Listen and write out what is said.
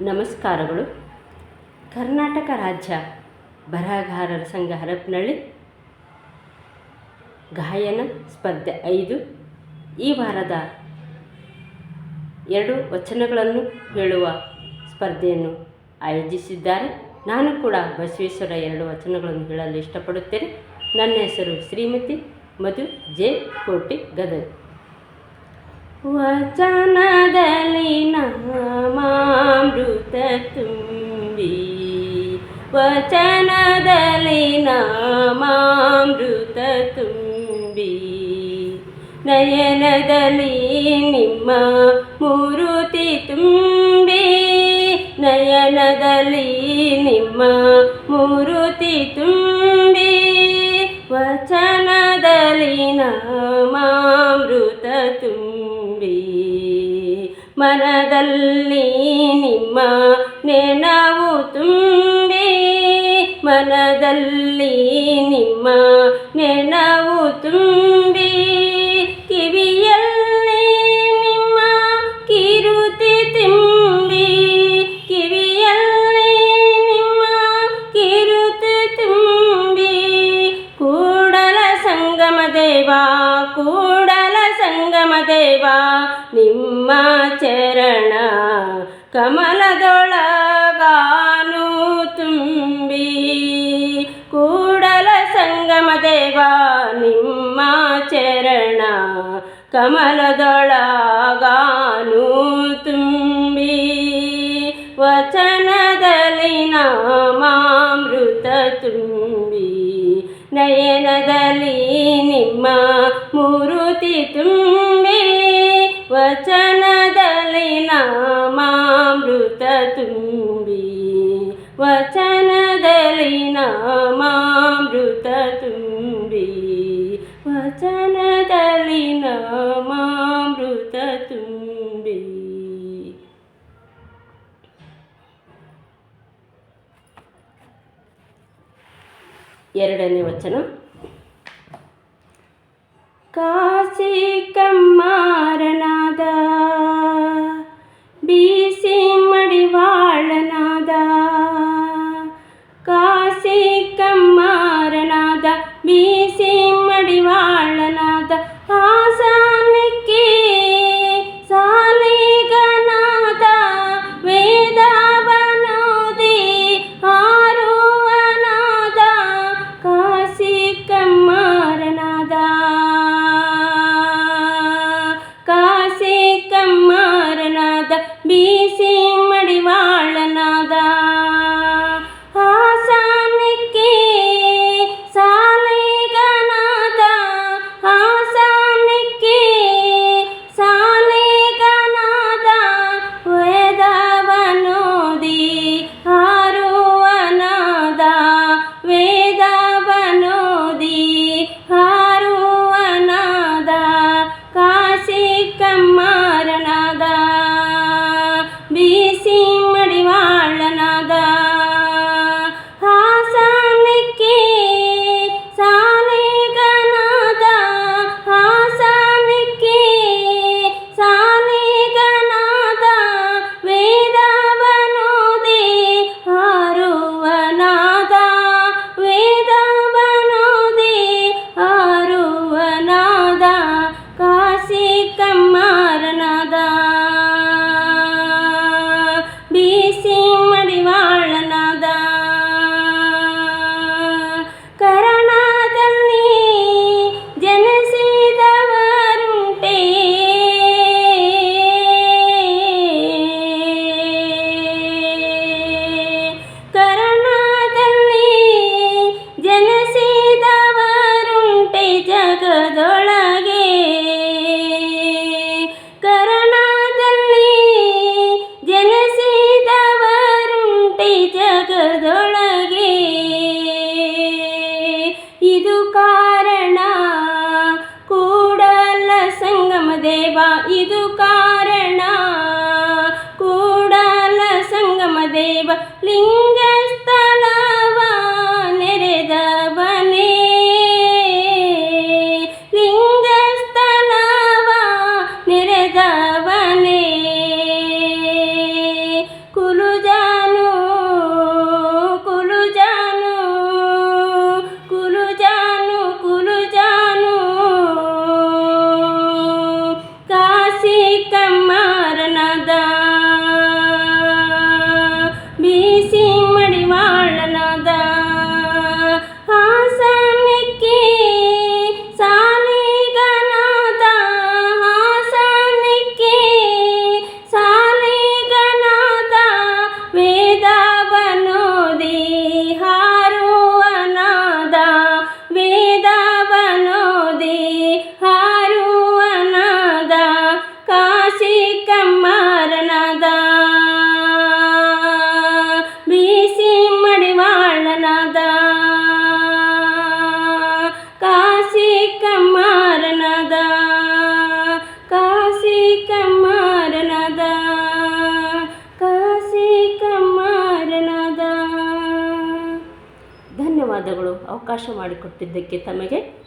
ನಮಸ್ಕಾರಗಳು. ಕರ್ನಾಟಕ ರಾಜ್ಯ ಬರಹಗಾರರ ಸಂಘ ಹರಪನಹಳ್ಳಿ ಗಾಯನ ಸ್ಪರ್ಧೆ 5 ಈ ವಾರದ 2 ವಚನಗಳನ್ನು ಹೇಳುವ ಸ್ಪರ್ಧೆಯನ್ನು ಆಯೋಜಿಸಿದ್ದಾರೆ. ನಾನು ಕೂಡ ಬಸವೇಶ್ವರ 2 ವಚನಗಳನ್ನು ಹೇಳಲು ಇಷ್ಟಪಡುತ್ತೇನೆ. ನನ್ನ ಹೆಸರು ಶ್ರೀಮತಿ ಮಧು ಜೆ ಕೋಟಿ ಗದಗ. ವಚನದಲ್ಲಿ ನಾಮಾಮೃತ ತುಂಬಿ, ವಚನದಲ್ಲಿ ನಾಮಾಮೃತ ತುಂಬಿ, ನಯನದಲ್ಲಿ ನಿಮ್ಮ ಮೂರುತಿ ತುಂಬಿ, ನಯನದಲ್ಲಿ ನಿಮ್ಮ ಮೂರುತಿ ತುಂಬಿ, ವಚನದಲ್ಲಿ ನಾಮಾಮೃತ ತುಂಬಿ, ಮನದಲ್ಲಿ ನಿಮ್ಮ ನೆನವು ತುಂಬಿ, ಮನದಲ್ಲಿ ನಿಮ್ಮ ನೆನವು ತುಂಬಿ, ಕಿವಿಯಲ್ಲಿ ನಿಮ್ಮ ಕಿರುತಿ ತುಂಬಿ, ಕಿವಿಯಲ್ಲಿ ನಿಮ್ಮ ಕಿರುತಿ ತುಂಬಿ, ಕೂಡಲ ಸಂಗಮ ದೇವ, ಕೂಡಲ ಸಂಗಮ ದೇವ, ನಿಮ್ಮ ಚರಣ ಕಮಲದೊಳಗಾನು ತುಂಬಿ, ಕೂಡಲ ಸಂಗಮ ದೇವ, ನಿಮ್ಮ ಚರಣ ಕಮಲದೊಳಗಾನು ತುಂಬಿ, ವಚನದಲ್ಲಿ ನಾಮಾಮೃತ ತುಂಬಿ, ನಯನದಲ್ಲಿ ನಿಮ್ಮ ಮೂರುತಿ ತುಂಬಿ, ವಚನದಲ್ಲಿ ನಾಮಾಮೃತ ತುಂಬಿ, ವಚನದಲ್ಲಿ ನಾಮಾಮೃತ ತುಂಬಿ, ವಚನದಲ್ಲಿ ನಾಮಾಮೃತ ತುಂಬಿ. ಎರಡನೇ ವಚನ. ಕಾಶಿ ಕಮ್ಮಾರನಾದ, ಬೀಸಿ ಮಡಿವಾಳನಾದ, ಕಾಶಿ ಕಮ್ಮಾರನಾದ, ಬೀಸಿ ಮಡಿವಾಳನಾದ, ಹಾಸನಕ್ಕೆ ಸಾಲಿಗನಾದ, ವೇದವನೋದಿ ಹಾರುವನಾದ, ಕಾಶಿ ಕಮ್ಮಾರನಾದ, ಕಾಶಿ ಕಮ್ಮಾರನಾದ, ಬೀಸಿ ಮಡಿವಾಳನಾದ, ಹಾಸನಕ್ಕೆ ಸಾಲಿಗನಾದ, ಹಾಸನಕ್ಕೆ ಸಾಲಿಗನಾದ, ವೇದವನೋದಿ ಹಾರುವನಾದ, ವೇದವನೋದಿ ಹಾರುವನಾದ, ಕಾಶಿ ಕಮ್ಮಾರನಾದ, ಬೀಸಿ ಮಡಿವಾಳನಾದ, ಹಾಸನಕ್ಕೆ ಸಾಲಿಗನಾದ, ಹಾಸನಕ್ಕೆ ಸಾಲಿಗನಾದ, ವೇದವನೋದಿ ಹಾರುವನಾದ, ವೇದವನೋದಿ ಹಾರುವನಾದ, ಕಾಶಿ ಕಮ್ಮಾರನಾದ, ಬೀಸಿ ಮಡಿವಾಳನಾದ, ಕರ್ಣದಲ್ಲಿ ಜನಿಸಿದವರುಂಟೆ, ಕರ್ಣದಲ್ಲಿ ಜನಿಸಿದವರುಂಟೆ ಜಗದೊಳಗೆ, ಕರ್ಣದಲ್ಲಿ ಜನಿಸಿದವರುಂಟೆ ಜಗದೊಳಗೆ, ಇದು ಕಾರಣ ಕೂಡಲ ಸಂಗಮ ದೇವ, ಇದು ಕಾರಣ ಕೂಡಲ ಸಂಗಮ ದೇವ, ಲಿಂಗಸ್ಥಳವ ನೆರೆದವನೇ, ಲಿಂಗಸ್ಥಳವ ನೆರೆದವನೇ, ಕುಲು ಧನ್ಯವಾದಗಳು. ಅವಕಾಶ ಮಾಡಿಕೊಟ್ಟಿದ್ದಕ್ಕೆ ತಮಗೆ